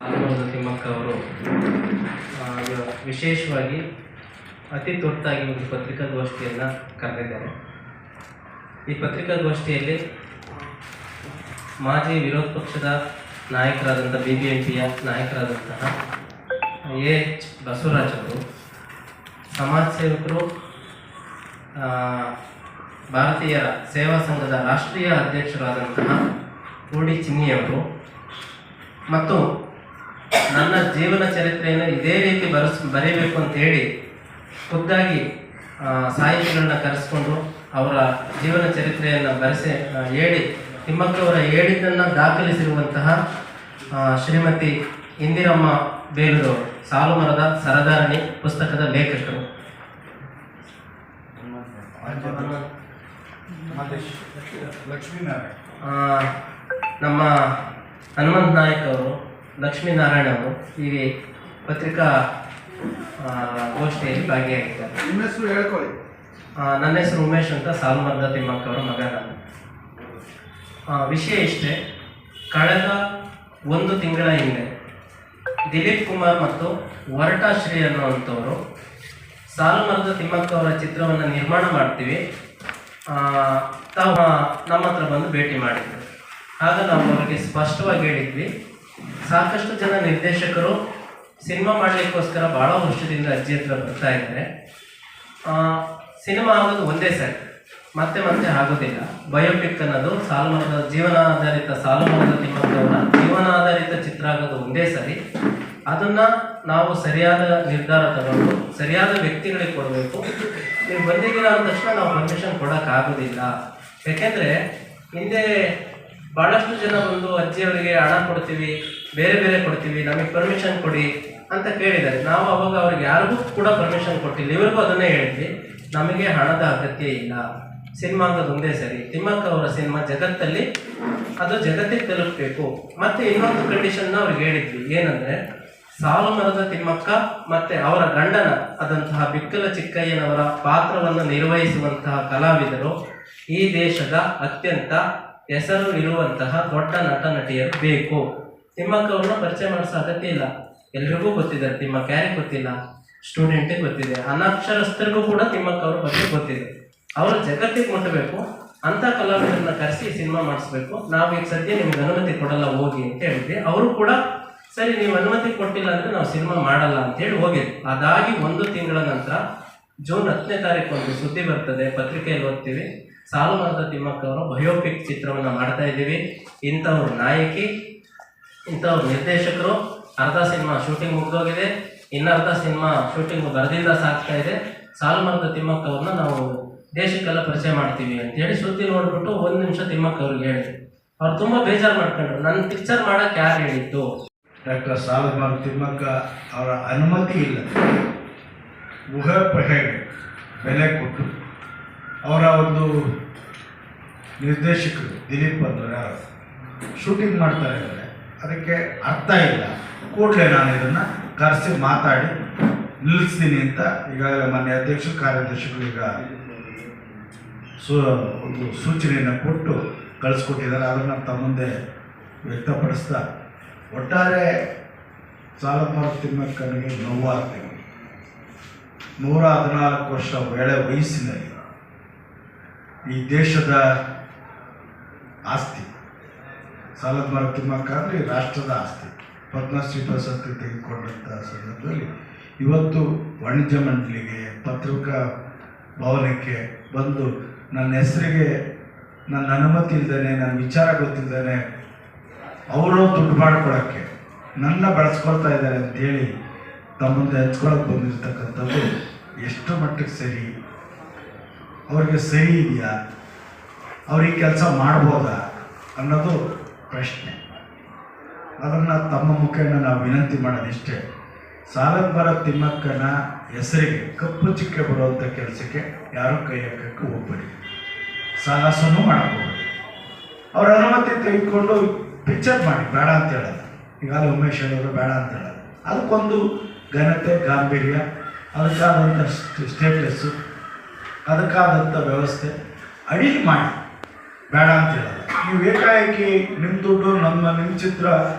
ತಿಮ್ಮಕ್ಕ ಅವರು ವಿಶೇಷವಾಗಿ ಅತಿ ತುರ್ತಾಗಿ ಒಂದು ಪತ್ರಿಕಾಗೋಷ್ಠಿಯನ್ನು ಕರೆದಿದ್ದಾರೆ. ಈ ಪತ್ರಿಕಾಗೋಷ್ಠಿಯಲ್ಲಿ ಮಾಜಿ ವಿರೋಧ ಪಕ್ಷದ ನಾಯಕರಾದಂಥ BBMPಯ ನಾಯಕರಾದಂತಹ AH ಬಸವರಾಜ್ ಅವರು, ಸಮಾಜ ಸೇವಕರು, ಭಾರತೀಯ ಸೇವಾ ಸಂಘದ ರಾಷ್ಟ್ರೀಯ ಅಧ್ಯಕ್ಷರಾದಂತಹ ಕೋಡಿ ಚಿನ್ನಿಯವರು ಮತ್ತು ನನ್ನ ಜೀವನ ಚರಿತ್ರೆಯನ್ನು ಇದೇ ರೀತಿ ಬರೀಬೇಕು ಅಂತ ಹೇಳಿ ಖುದ್ದಾಗಿ ಸಾಹಿತಿಗಳನ್ನ ಕರೆಸ್ಕೊಂಡು ಅವರ ಜೀವನ ಚರಿತ್ರೆಯನ್ನು ಹೇಳಿ ತಿಮ್ಮಕ್ಕವರ ಹೇಳಿದ್ದನ್ನು ದಾಖಲಿಸಿರುವಂತಹ ಶ್ರೀಮತಿ ಇಂದಿರಮ್ಮ ಬೇಲೂರು ಸಾಲು ಮರದ ಸರದಾರಣಿ ಪುಸ್ತಕದ ಲೇಖಕರು. ನಮ್ಮ ಹನುಮಂತ ನಾಯಕ್ ಅವರು, ಲಕ್ಷ್ಮೀನಾರಾಯಣ ಅವರು ಈ ಪತ್ರಿಕಾ ಗೋಷ್ಠಿಯಲ್ಲಿ ಭಾಗಿಯಾಗಿದ್ದಾರೆ. ನಿಮ್ಮ ಹೆಸರು ಹೇಳ್ಕೊಳ್ಳಿ. ನನ್ನ ಹೆಸರು ಉಮೇಶ್ ಅಂತ, ಸಾಲು ಮರದ ತಿಮ್ಮಕ್ಕ ಅವರ ಮಗ ನಾನು. ವಿಷಯ ಇಷ್ಟೇ, ಕಳೆದ 1 ತಿಂಗಳ ಹಿಂದೆ ದಿಲೀಪ್ ಕುಮಾರ್ ಮತ್ತು ವರಟಾಶ್ರೀ ಅನ್ನುವಂಥವರು ಸಾಲು ಮರದ ತಿಮ್ಮಕ್ಕ ಅವರ ಚಿತ್ರವನ್ನು ನಿರ್ಮಾಣ ಮಾಡ್ತೀವಿ, ತಾವು ನಮ್ಮ ಹತ್ರ ಬಂದು ಭೇಟಿ ಮಾಡಿದ್ರು. ಆಗ ನಾವು ಅವರಿಗೆ ಸ್ಪಷ್ಟವಾಗಿ ಹೇಳಿದ್ವಿ, ಸಾಕಷ್ಟು ಜನ ನಿರ್ದೇಶಕರು ಸಿನಿಮಾ ಮಾಡಲಿಕ್ಕೋಸ್ಕರ ಭಾಳ ವರ್ಷದಿಂದ ಅಜ್ಜಿ ಹತ್ರ ಬರ್ತಾ ಇದ್ದಾರೆ. ಸಿನಿಮಾ ಆಗೋದು ಒಂದೇ ಸರಿ, ಮತ್ತೆ ಮತ್ತೆ ಆಗೋದಿಲ್ಲ. ಬಯೋಪಿಕ್ ಅನ್ನೋದು ಜೀವನಾಧಾರಿತ ಸಾಲು ಮರದ ತಿಮ್ಮಕ್ಕವರ ಜೀವನಾಧಾರಿತ ಚಿತ್ರ ಆಗೋದು ಒಂದೇ ಸರಿ. ಅದನ್ನು ನಾವು ಸರಿಯಾದ ನಿರ್ಧಾರ ತಗೊಂಡು ಸರಿಯಾದ ವ್ಯಕ್ತಿಗಳಿಗೆ ಕೊಡಬೇಕು. ನೀವು ಬಂದಿದ್ದೀರಾ ಅಂದ ತಕ್ಷಣ ನಾವು ಪರ್ಮಿಷನ್ ಕೊಡೋಕ್ಕಾಗೋದಿಲ್ಲ. ಯಾಕೆಂದರೆ ಹಿಂದೆ ಭಾಳಷ್ಟು ಜನ ಬಂದು ಅಜ್ಜಿಯವರಿಗೆ ಹಣ ಕೊಡ್ತೀವಿ, ಬೇರೆ ಬೇರೆ ಕೊಡ್ತೀವಿ, ನಮಗೆ ಪರ್ಮಿಷನ್ ಕೊಡಿ ಅಂತ ಕೇಳಿದ್ದಾರೆ. ನಾವು ಅವಾಗ ಅವ್ರಿಗೆ ಯಾರಿಗೂ ಕೂಡ ಪರ್ಮಿಷನ್ ಕೊಟ್ಟಿಲ್ಲ. ಇವರಿಗೂ ಅದನ್ನೇ ಹೇಳಿದ್ವಿ, ನಮಗೆ ಹಣದ ಅಗತ್ಯ ಇಲ್ಲ, ಸಿನಿಮಾ ಆಗೋದು ಒಂದೇ ಸರಿ. ತಿಮ್ಮಕ್ಕ ಅವರ ಸಿನಿಮಾ ಜಗತ್ತಲ್ಲಿ ಅದು ಜಗತ್ತಿಗೆ ತಲುಪಬೇಕು. ಮತ್ತು ಇನ್ನೊಂದು ಕಂಡೀಷನ್ನ ಅವ್ರಿಗೆ ಹೇಳಿದ್ವಿ, ಏನಂದರೆ ಸಾಲು ಮರದ ತಿಮ್ಮಕ್ಕ ಮತ್ತು ಅವರ ಗಂಡನ ಆದಂತಹ ಬಿಕ್ಕಲ ಚಿಕ್ಕಯ್ಯನವರ ಪಾತ್ರವನ್ನು ನಿರ್ವಹಿಸುವಂತಹ ಕಲಾವಿದರು ಈ ದೇಶದ ಅತ್ಯಂತ ಹೆಸರು ಇರುವಂತಹ ದೊಡ್ಡ ನಟ ನಟಿಯರು ಬೇಕು. ತಿಮ್ಮಕ್ಕ ಅವ್ರನ್ನ ಪರಿಚಯ ಮಾಡಿಸೋ ಅಗತ್ಯ ಇಲ್ಲ, ಎಲ್ರಿಗೂ ಗೊತ್ತಿದ್ದಾರೆ. ತಿಮ್ಮಕ್ಕ ಯಾರಿಗೆ ಗೊತ್ತಿಲ್ಲ? ಸ್ಟೂಡೆಂಟಿಗೆ ಗೊತ್ತಿದೆ, ಅನಕ್ಷರಸ್ಥರಿಗೂ ಕೂಡ ತಿಮ್ಮಕ್ಕ ಅವ್ರ ಬಗ್ಗೆ ಗೊತ್ತಿದೆ. ಅವರು ಜಗತ್ತಿಗೆ ಮುಟ್ಟಬೇಕು ಅಂತ ಕಲಾವಿದರನ್ನ ಕರೆಸಿ ಸಿನಿಮಾ ಮಾಡಿಸ್ಬೇಕು. ನಾವು ಈಗ ಸದ್ಯ ನಿಮ್ಗೆ ಅನುಮತಿ ಕೊಡಲ್ಲ, ಹೋಗಿ ಅಂತ ಹೇಳಿದ್ವಿ. ಅವರು ಕೂಡ ಸರಿ, ನೀವು ಅನುಮತಿ ಕೊಟ್ಟಿಲ್ಲ ಅಂದರೆ ನಾವು ಸಿನಿಮಾ ಮಾಡಲ್ಲ ಅಂತೇಳಿ ಹೋಗಿದ್ವಿ. ಅದಾಗಿ 1 ತಿಂಗಳ ನಂತರ ಜೂನ್ 10ನೇ ತಾರೀಕು ಒಂದು ಸುದ್ದಿ ಬರ್ತದೆ, ಪತ್ರಿಕೆಯಲ್ಲಿ ಓದ್ತೀವಿ, ಸಾಲು ಮರದ ತಿಮ್ಮಕ್ಕ ಅವರು ಬಯೋಪಿಕ್ ಚಿತ್ರವನ್ನು ಮಾಡ್ತಾ ಇದ್ದೀವಿ, ಇಂಥವ್ರು ನಾಯಕಿ, ಇಂಥವ್ರು ನಿರ್ದೇಶಕರು, ಅರ್ಧ ಸಿನಿಮಾ ಶೂಟಿಂಗ್ ಮುಗಿದೋಗಿದೆ, ಇನ್ನರ್ಧ ಸಿನಿಮಾ ಶೂಟಿಂಗ್ ಬರದಿಂದ ಸಾಗ್ತಾ ಇದೆ, ಸಾಲು ಮರದ ತಿಮ್ಮಕ್ಕ ಅವ್ರನ್ನ ನಾವು ದೇಶಕ್ಕೆಲ್ಲ ಪರಿಚಯ ಮಾಡ್ತೀವಿ ಅಂತೇಳಿ ಸುದ್ದಿ ನೋಡ್ಬಿಟ್ಟು 1 ನಿಮಿಷ ತಿಮ್ಮಕ್ಕ ಅವ್ರಿಗೆ ಹೇಳಿ ಅವ್ರು ತುಂಬ ಬೇಜಾರು ಮಾಡ್ಕೊಂಡ್ರು. ನನ್ನ ಪಿಕ್ಚರ್ ಮಾಡೋಕ್ಕೆ ಯಾರು ಹೇಳಿದ್ದು? ಡಾಕ್ಟರ್ ಸಾಲು ಮರದ ತಿಮ್ಮಕ್ಕ ಅವರ ಅನುಮತಿ ಇಲ್ಲ, ಊಹಾಪೋಹೆಗೆ ಬೆಲೆ ಕೊಟ್ಟು ಅವರ ಒಂದು ನಿರ್ದೇಶಕರು ದಿಲೀಪ್ ಅಂದ್ರೆ ಶೂಟಿಂಗ್ ಮಾಡ್ತಾ ಇದ್ದಾರೆ, ಅದಕ್ಕೆ ಅರ್ಥ ಇಲ್ಲ. ಕೂಡಲೇ ನಾನು ಇದನ್ನು ಕರೆಸಿ ಮಾತಾಡಿ ನಿಲ್ಲಿಸ್ತೀನಿ ಅಂತ ಈಗಾಗಲೇ ಮಾನ್ಯ ಅಧ್ಯಕ್ಷರು ಕಾರ್ಯದರ್ಶಿಗಳು ಈಗ ಒಂದು ಸೂಚನೆಯನ್ನು ಕೊಟ್ಟು ಕಳಿಸ್ಕೊಟ್ಟಿದ್ದಾರೆ. ಅದನ್ನು ತಮ್ಮ ಮುಂದೆ ವ್ಯಕ್ತಪಡಿಸ್ತಾ, ಒಟ್ಟಾರೆ ಸಾಲು ಮರದ ತಿಮ್ಮಕ್ಕನಿಗೆ ನೋವಾಗ್ತೀವಿ. 114 ವರ್ಷ ವಯಸ್ಸಿನಲ್ಲಿ ಈ ದೇಶದ ಆಸ್ತಿ ಸಾಲು ಮರದ ತಿಮ್ಮಕ್ಕ ಅಂದರೆ ರಾಷ್ಟ್ರದ ಆಸ್ತಿ. ಪದ್ಮಶ್ರೀ ಪ್ರಶಸ್ತಿ ತೆಗೆದುಕೊಂಡಂಥ ಸಂದರ್ಭದಲ್ಲಿ ಇವತ್ತು ವಾಣಿಜ್ಯ ಮಂಡಳಿಗೆ, ಪತ್ರಿಕಾ ಭವನಕ್ಕೆ ಬಂದು ನನ್ನ ಹೆಸರಿಗೆ ನನ್ನ ಅನುಮತಿ ಇಲ್ಲದೇ, ನನ್ನ ವಿಚಾರ ಗೊತ್ತಿಲ್ಲದೇ ಅವರು ದುಡ್ಡು ಮಾಡ್ಕೊಳ್ಳೋಕ್ಕೆ ನನ್ನ ಬಳಸ್ಕೊಳ್ತಾ ಇದ್ದಾರೆ ಅಂತೇಳಿ ತಮ್ಮ ಮುಂದೆ ಹಂಚ್ಕೊಳಕ್ಕೆ ಬಂದಿರತಕ್ಕಂಥದ್ದು ಎಷ್ಟು ಮಟ್ಟಿಗೆ ಸರಿ? ಅವ್ರಿಗೆ ಸರಿ ಇದೆಯಾ? ಅವ್ರಿಗೆ ಕೆಲಸ ಮಾಡ್ಬೋದಾ ಅನ್ನೋದು ಪ್ರಶ್ನೆ. ಅದನ್ನು ತಮ್ಮ ಮುಖೇನ ನಾವು ವಿನಂತಿ ಮಾಡೋದಿಷ್ಟೇ, ಸಾಲು ಮರದ ತಿಮ್ಮಕ್ಕನ ಹೆಸರಿಗೆ ಕಪ್ಪು ಚಿಕ್ಕೆ ಬರುವಂಥ ಕೆಲಸಕ್ಕೆ ಯಾರೂ ಕೈ ಹಾಕಕ್ಕೆ ಹೋಗ್ಬೇಡಿ, ಸಾಹಸನೂ ಮಾಡಬಹುದು. ಅವ್ರ ಅನುಮತಿ ತೆಗೆದುಕೊಂಡು ಪಿಕ್ಚರ್ ಮಾಡಿ, ಬೇಡ ಅಂತ ಹೇಳೋದು. ಈಗಾಗಲೇ ಉಮೇಶ್ ಅವರು ಬೇಡ ಅಂತ ಹೇಳೋದು, ಅದಕ್ಕೊಂದು ಘನತೆ, ಗಾಂಭೀರ್ಯ, ಅದಕ್ಕಾದಂಥ ಸ್ಟೇಟಸ್ಸು, ಅದಕ್ಕಾದಂಥ ವ್ಯವಸ್ಥೆ ಅಡಿಗೆ ಮಾಡಿ, ಬೇಡ ಅಂತ ಹೇಳೋದು. ನೀವು ಏಕಾಏಕಿ ನಿಮ್ಮ ದುಡ್ಡು ನಿಮ್ಮ ಚಿತ್ರ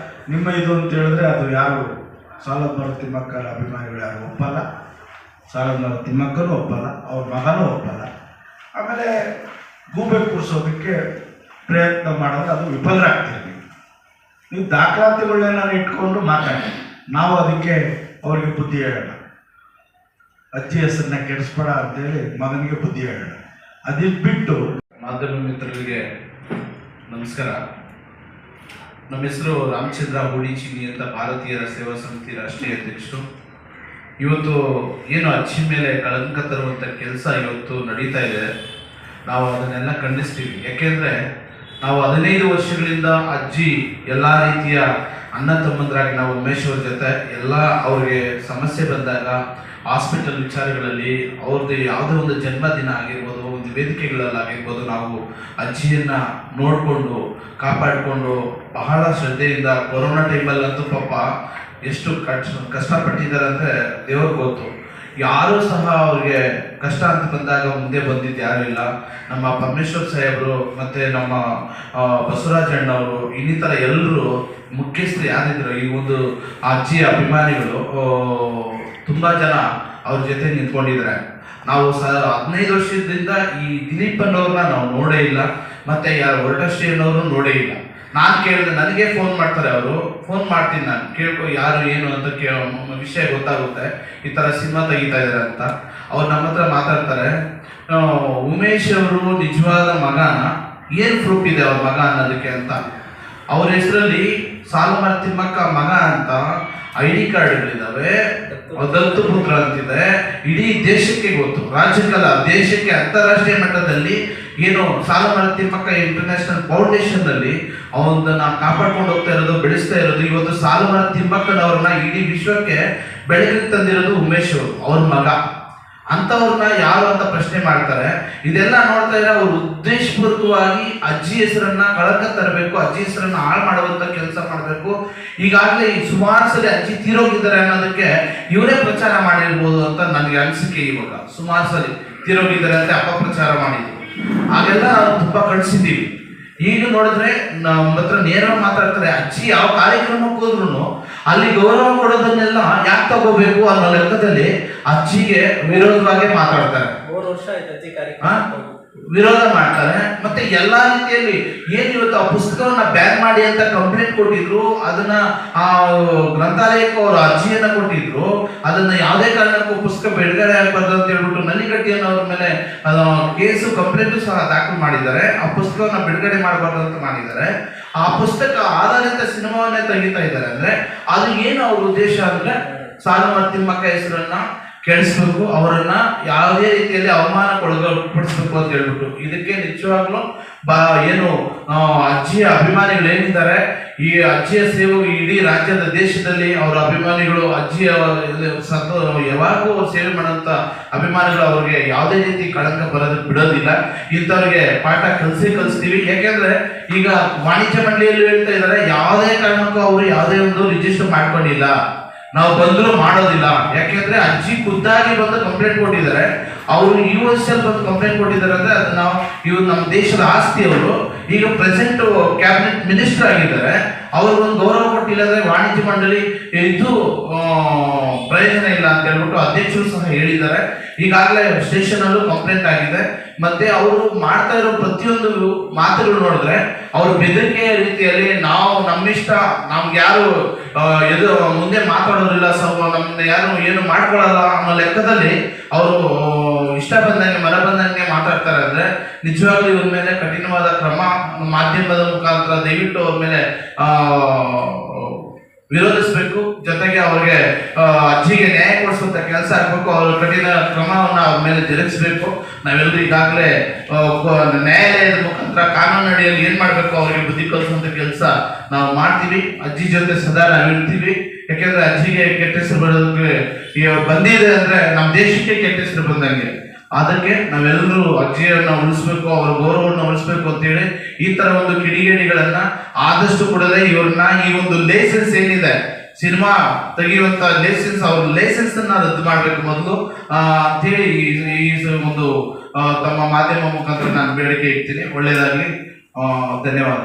ನಿಮ್ಮ ಇದು ಅಂತ ಹೇಳಿದ್ರೆ ಅದು ಯಾರು ಸಾಲದ ಮರದ ತಿಮ್ಮಕ್ಕರ ಅಭಿಮಾನಿಗಳು ಯಾರು ಒಪ್ಪಲ್ಲ, ಸಾಲದ ಮರದ ತಿಮ್ಮಕ್ಕನೂ ಒಪ್ಪಲ್ಲ, ಅವ್ರ ಮಗನೂ ಒಪ್ಪಲ್ಲ. ಆಮೇಲೆ ಗೂಬೆ ಕೂರಿಸೋದಕ್ಕೆ ಪ್ರಯತ್ನ ಮಾಡಿದ್ರೆ ಅದು ವಿಫಲರಾಗ್ತೀರಿ. ನೀವು ದಾಖಲಾತಿಗಳನ್ನೇನಾದ್ರು ಇಟ್ಕೊಂಡು ಮಾತಾಡಿ, ನಾವು ಅದಕ್ಕೆ ಅವರಿಗೆ ಬುದ್ಧಿ ಹೇಳೋಣ. ಅಜ್ಜಿ ಹೆಸರನ್ನ ಕೆಡಿಸ್ಬೇಡ ಅಂತೇಳಿ ಮಗನಿಗೆ ಬುದ್ಧಿ ಹೇಳೋಣ. ಅದಿಟ್ಟು ಬಿಟ್ಟು ಮಾಧ್ಯಮ ಮಿತ್ರರಿಗೆ ನಮಸ್ಕಾರ. ನಮ್ಮ ಹೆಸರು ರಾಮಚಂದ್ರ ಹೂಡಿಚಿನಿ ಅಂತ, ಭಾರತೀಯರ ಸೇವಾ ಸಮಿತಿ ರಾಷ್ಟ್ರೀಯ ಅಧ್ಯಕ್ಷರು. ಇವತ್ತು ಏನು ಅಜ್ಜಿ ಮೇಲೆ ಕಳಂಕ ತರುವಂಥ ಕೆಲಸ ಇವತ್ತು ನಡೀತಾ ಇದೆ, ನಾವು ಅದನ್ನೆಲ್ಲ ಖಂಡಿಸ್ತೀವಿ. ಯಾಕೆಂದರೆ ನಾವು 15 ವರ್ಷಗಳಿಂದ ಅಜ್ಜಿ ಎಲ್ಲ ರೀತಿಯ ಅಣ್ಣ ತಮ್ಮಂದರಾಗಿ ನಾವು ಉಮೇಶ್ ಅವ್ರ ಜೊತೆ ಎಲ್ಲ ಅವ್ರಿಗೆ ಸಮಸ್ಯೆ ಬಂದಾಗ ಹಾಸ್ಪಿಟಲ್ ವಿಚಾರಗಳಲ್ಲಿ ಅವ್ರದ್ದು ಯಾವುದೇ ಒಂದು ಜನ್ಮದಿನ ಆಗಿರ್ಬೋದು, ಒಂದು ವೇದಿಕೆಗಳಲ್ಲಾಗಿರ್ಬೋದು, ನಾವು ಅಜ್ಜಿಯನ್ನು ನೋಡಿಕೊಂಡು ಕಾಪಾಡಿಕೊಂಡು ಬಹಳ ಶ್ರದ್ಧೆಯಿಂದ ಕೊರೋನಾ ಟೈಮಲ್ಲಂತೂ ಪಾಪ ಎಷ್ಟು ಕಷ್ಟಪಟ್ಟಿದ್ದಾರೆ ಅಂದರೆ ದೇವ್ರಿಗೆ ಗೊತ್ತು. ಯಾರೂ ಸಹ ಅವ್ರಿಗೆ ಕಷ್ಟ ಅಂತ ಬಂದಾಗ ಮುಂದೆ ಬಂದಿದ್ದು ಯಾರೂ ಇಲ್ಲ. ನಮ್ಮ ಪರಮೇಶ್ವರ್ ಸಾಹೇಬರು ಮತ್ತು ನಮ್ಮ ಬಸವರಾಜ ಅಣ್ಣವರು ಇನ್ನಿತರ ಎಲ್ಲರೂ ಮುಖ್ಯಸ್ಥರು ಯಾರಿದ್ರು ಈ ಒಂದು ಅಜ್ಜಿಯ ಅಭಿಮಾನಿಗಳು ತುಂಬ ಜನ ಅವ್ರ ಜೊತೆ ನಿಂತ್ಕೊಂಡಿದ್ದಾರೆ. ನಾವು 15 ವರ್ಷದಿಂದ ಈ ದಿಲೀಪ್ ಅನ್ನೋರನ್ನ ನಾವು ನೋಡೇ ಇಲ್ಲ, ಮತ್ತು ಯಾರು ಹೊರಟಶ್ರೀ ಅನ್ನೋರು ನೋಡೇ ಇಲ್ಲ. ನಾನು ಕೇಳಿದೆ, ನನಗೆ ಫೋನ್ ಮಾಡ್ತಾರೆ, ಅವರು ಫೋನ್ ಮಾಡ್ತೀನಿ, ನಾನು ಕೇಳ್ಕೊ ಯಾರು ಏನು ಅಂತ ವಿಷಯ ಗೊತ್ತಾಗುತ್ತೆ, ಈ ಥರ ಸಿನಿಮಾ ತೆಗಿತಾ ಇದ್ದಾರೆ ಅಂತ. ಅವ್ರು ನಮ್ಮ ಹತ್ರ ಮಾತಾಡ್ತಾರೆ, ಉಮೇಶ್ ಅವರು ನಿಜವಾದ ಮಗನ, ಏನು ಪ್ರೂಫ್ ಇದೆ ಅವ್ರ ಮಗ ಅನ್ನೋದಕ್ಕೆ ಅಂತ. ಅವ್ರ ಹೆಸರಲ್ಲಿ ಸಾಲುಮರ ತಿಮ್ಮಕ್ಕ ಮಗ ಅಂತ ID ಕಾರ್ಡ್ಗಳಿದ್ದಾವೆ, ದತ್ತು ಪುತ್ರ ಅಂತಿದೆ, ಇಡೀ ದೇಶಕ್ಕೆ ಗೊತ್ತು, ರಾಜ್ಯಕ್ಕಲ್ಲ ದೇಶಕ್ಕೆ ಅಂತಾರಾಷ್ಟ್ರೀಯ ಮಟ್ಟದಲ್ಲಿ ಏನು ಸಾಲುಮರ ತಿಮ್ಮಕ್ಕ ಇಂಟರ್ನ್ಯಾಷನಲ್ ಫೌಂಡೇಶನ್ ಅಲ್ಲಿ ಅವನ್ನ ಕಾಪಾಡ್ಕೊಂಡು ಹೋಗ್ತಾ ಇರೋದು, ಬೆಳೆಸ್ತಾ ಇರೋದು. ಇವತ್ತು ಸಾಲುಮರ ತಿಮ್ಮಕ್ಕನವ್ರನ್ನ ಇಡೀ ವಿಶ್ವಕ್ಕೆ ಬೆಳಕಿಗೆ ತಂದಿರೋದು ಉಮೇಶ್ ಅವರು, ಅವ್ರ ಮಗ. ಅಂಥವ್ರನ್ನ ಯಾರು ಅಂತ ಪ್ರಶ್ನೆ ಮಾಡ್ತಾರೆ. ಇದೆಲ್ಲ ನೋಡ್ತಾ ಇದ್ರೆ ಅವ್ರು ಉದ್ದೇಶಪೂರ್ವಕವಾಗಿ ಅಜ್ಜಿ ಹೆಸರನ್ನ ಕಳಂಕ ತರಬೇಕು, ಅಜ್ಜಿ ಹೆಸರನ್ನ ಹಾಳು ಮಾಡುವಂತ ಕೆಲಸ ಮಾಡಬೇಕು. ಈಗಾಗಲೇ ಸುಮಾರು ಸಲ ಅಜ್ಜಿ ತೀರೋಗಿದ್ದಾರೆ ಅನ್ನೋದಕ್ಕೆ ಇವರೇ ಪ್ರಚಾರ ಮಾಡಿರ್ಬೋದು ಅಂತ ನನಗೆ ಅನಿಸಿಕೆ. ಇವಾಗ ಸುಮಾರು ಸಲ ತೀರೋಗಿದ್ದಾರೆ ಅಂತ ಅಪಪ್ರಚಾರ ಮಾಡಿದ್ರು, ಹಾಗೆಲ್ಲ ನಾವು ತುಂಬಾ ಕಳಿಸಿದ್ದೀವಿ. ಈಗ ನೋಡಿದ್ರೆ ನಮ್ಮ ಹತ್ರ ನೇರವಾಗಿ ಮಾತಾಡ್ತಾರೆ, ಅಜ್ಜಿ ಯಾವ ಕಾರ್ಯಕ್ರಮಕ್ಕೆ ಹೋದ್ರು ಅಲ್ಲಿ ಗೌರವ ಕೊಡೋದನ್ನೆಲ್ಲ ಯಾಕೆ ತಗೋಬೇಕು ಅನ್ನೋ ಲೆಕ್ಕದಲ್ಲಿ ಅಜ್ಜಿಗೆ ವಿರೋಧವಾಗಿ ಮಾತಾಡ್ತಾರೆ, 3 ವರ್ಷ ಆಯ್ತು ಅಜ್ಜಿ ಕಾರ್ಯಕ್ರಮ ವಿರೋಧ ಮಾಡ್ತಾರೆ. ಮತ್ತೆ ಎಲ್ಲಾ ರೀತಿಯಲ್ಲಿ ಏನ್ ಇವತ್ತು ಆ ಪುಸ್ತಕವನ್ನ ಬ್ಯಾನ್ ಮಾಡಿ ಅಂತ ಕಂಪ್ಲೇಂಟ್ ಕೊಟ್ಟಿದ್ರು, ಅದನ್ನ ಆ ಗ್ರಂಥಾಲಯಕ್ಕೆ ಅವರು ಅರ್ಜಿಯನ್ನ ಕೊಟ್ಟಿದ್ರು, ಅದನ್ನ ಯಾವುದೇ ಕಾರಣಕ್ಕೂ ಪುಸ್ತಕ ಬಿಡುಗಡೆ ಆಗಬಾರ್ದು ಅಂತ ಹೇಳ್ಬಿಟ್ಟು ನಲ್ಲಿಗಟ್ಟಿ ಅನ್ನೋರ ಮೇಲೆ ಕೇಸು ಕಂಪ್ಲೇಂಟು ಸಹ ದಾಖಲು ಮಾಡಿದ್ದಾರೆ. ಆ ಪುಸ್ತಕವನ್ನ ಬಿಡುಗಡೆ ಮಾಡಬಾರ್ದು ಅಂತ ಮಾಡಿದ್ದಾರೆ. ಆ ಪುಸ್ತಕ ಆಧಾರಿತ ಸಿನಿಮಾವನ್ನೇ ತೆಗಿತಾ ಇದ್ದಾರೆ. ಅಂದ್ರೆ ಅದು ಏನು ಅವ್ರ ಉದ್ದೇಶ ಅಂದ್ರೆ ಸಾಲುಮರ ತಿಮ್ಮಕ್ಕ ಹೆಸರನ್ನ ಕೆಡಿಸ್ಬೇಕು, ಅವರನ್ನ ಯಾವುದೇ ರೀತಿಯಲ್ಲಿ ಅವಮಾನಕ್ಕೊಳಪಡಿಸ್ಬೇಕು ಅಂತ ಹೇಳ್ಬಿಟ್ಟು. ಇದಕ್ಕೆ ನಿಜವಾಗ್ಲೂ ಏನು ಅಜ್ಜಿಯ ಅಭಿಮಾನಿಗಳು ಏನಿದ್ದಾರೆ, ಈ ಅಜ್ಜಿಯ ಸೇವೆ ಇಡೀ ರಾಜ್ಯದ ದೇಶದಲ್ಲಿ ಅವರ ಅಭಿಮಾನಿಗಳು ಅಜ್ಜಿಯ ಯಾವಾಗೂ ಸೇವೆ ಮಾಡುವಂತ ಅಭಿಮಾನಿಗಳು ಅವ್ರಿಗೆ ಯಾವುದೇ ರೀತಿ ಕಳಂಕ ಬರೋದಕ್ಕೆ ಬಿಡೋದಿಲ್ಲ. ಇಂಥವ್ರಿಗೆ ಪಾಠ ಕಲಿಸ್ತೀವಿ. ಯಾಕೆಂದ್ರೆ ಈಗ ವಾಣಿಜ್ಯ ಮಂಡಳಿಯಲ್ಲಿ ಹೇಳ್ತಾ ಇದ್ದಾರೆ, ಯಾವುದೇ ಕಾರಣಕ್ಕೂ ಅವರು ಯಾವುದೇ ಒಂದು ರಿಜಿಸ್ಟರ್ ಮಾಡ್ಕೊಂಡಿಲ್ಲ, ನಾವು ಬಂದರೂ ಮಾಡೋದಿಲ್ಲ. ಯಾಕೆಂದ್ರೆ ಅಜ್ಜಿ ಖುದ್ದಾಗಿ ಬಂದು ಕಂಪ್ಲೇಂಟ್ ಕೊಟ್ಟಿದ್ದಾರೆ. ಅವರು US ಅಲ್ಲಿ ಬಂದು ಕಂಪ್ಲೇಂಟ್ ಕೊಟ್ಟಿದ್ದಾರೆ ಅಂದ್ರೆ ಅದು ನಾವು ಇವ್ರು ನಮ್ಮ ದೇಶದ ಆಸ್ತಿ. ಅವರು ಈಗ ಪ್ರೆಸೆಂಟ್ ಕ್ಯಾಬಿನೆಟ್ ಮಿನಿಸ್ಟರ್ ಆಗಿದ್ದಾರೆ. ಅವರು ಒಂದು ಗೌರವ ಕೊಟ್ಟಿಲ್ಲ ಅಂದ್ರೆ ವಾಣಿಜ್ಯ ಮಂಡಳಿ ಇದು ಪ್ರಯೋಜನ ಇಲ್ಲ ಅಂತ ಹೇಳ್ಬಿಟ್ಟು ಅಧ್ಯಕ್ಷರು ಸಹ ಹೇಳಿದ್ದಾರೆ. ಈಗಾಗಲೇ ಸ್ಟೇಷನ್ ಅಲ್ಲೂ ಕಂಪ್ಲೇಂಟ್ ಆಗಿದೆ. ಮತ್ತೆ ಅವರು ಮಾಡ್ತಾ ಇರೋ ಪ್ರತಿಯೊಂದು ಮಾತುಗಳು ನೋಡಿದ್ರೆ ಅವರು ಬೆದರಿಕೆಯ ರೀತಿಯಲ್ಲಿ, ನಾವು ನಮ್ಮಿಷ್ಟ, ನಮ್ಗೆ ಯಾರು ಎದು ಮುಂದೆ ಮಾತಾಡೋದಿಲ್ಲ, ನಮ್ನ ಯಾರು ಏನು ಮಾಡ್ಕೊಳ್ಳಲ್ಲ ಅನ್ನೋ ಲೆಕ್ಕದಲ್ಲಿ ಅವರು ಇಷ್ಟ ಬಂದಂಗೆ ಮನ ಬಂದಂಗೆ ಮಾತಾಡ್ತಾರೆ. ಅಂದ್ರೆ ನಿಜವಾಗ್ಲೂ ಇವ್ರ ಮೇಲೆ ಕಠಿಣವಾದ ಕ್ರಮ ಮಾಧ್ಯಮದ ಮುಖಾಂತರ ದಯವಿಟ್ಟು ಅವ್ರ ಮೇಲೆ ವಿರೋಧಿಸಬೇಕು. ಜೊತೆಗೆ ಅವ್ರಿಗೆ ಅಜ್ಜಿಗೆ ನ್ಯಾಯ ಕೊಡಿಸುವಂತ ಕೆಲಸ ಆಗಬೇಕು. ಅವ್ರ ಕಠಿಣ ಕ್ರಮವನ್ನು ಅವ್ರ ಮೇಲೆ ಜರುಗಿಸಬೇಕು. ನಾವೆಲ್ಲರೂ ಈಗಾಗಲೇ ನ್ಯಾಯಾಲಯದ ಮುಖಾಂತರ ಕಾನೂನು ಅಡಿಯಲ್ಲಿ ಏನ್ ಮಾಡ್ಬೇಕು ಅವ್ರಿಗೆ ಬುದ್ಧಿ ಕಲಿಸುವಂತ ಕೆಲಸ ನಾವು ಮಾಡ್ತೀವಿ. ಅಜ್ಜಿ ಜೊತೆ ಸದಾ ನಾವು ಇರ್ತೀವಿ. ಯಾಕೆಂದ್ರೆ ಅಜ್ಜಿಗೆ ಕೆಟ್ಟ ಹೆಸರು ಬರೋದಕ್ಕೆ ಬಂದಿದೆ ಅಂದ್ರೆ ನಮ್ಮ ದೇಶಕ್ಕೆ ಕೆಟ್ಟ ಹೆಸರು ಬಂದಂಗೆ. ಅದಕ್ಕೆ ನಾವೆಲ್ಲರೂ ಅಜ್ಜಿಯನ್ನ ಉಳಿಸ್ಬೇಕು, ಅವರ ಗೌರವವನ್ನು ಉಳಿಸ್ಬೇಕು ಅಂತೇಳಿ ಈ ತರ ಒಂದು ಕಿಡಿಗೇಡಿಗಳನ್ನ ಆದಷ್ಟು ಕೂಡಲೇ ಇವ್ರನ್ನ ಈ ಒಂದು ಲೈಸೆನ್ಸ್ ಏನಿದೆ ಸಿನಿಮಾ ತೆಗೆಯುವಂತ ಲೈಸೆನ್ಸ್, ಅವ್ರ ಲೈಸೆನ್ಸ್ ಅನ್ನ ರದ್ದು ಮಾಡ್ಬೇಕು ಮೊದಲು ಅಂತೇಳಿ ಈ ಒಂದು ತಮ್ಮ ಮಾಧ್ಯಮ ಮುಖಾಂತರ ನಾನು ಬೇಡಿಕೆ ಇಡ್ತೀನಿ. ಒಳ್ಳೆಯದಾಗಲಿ. ಧನ್ಯವಾದ.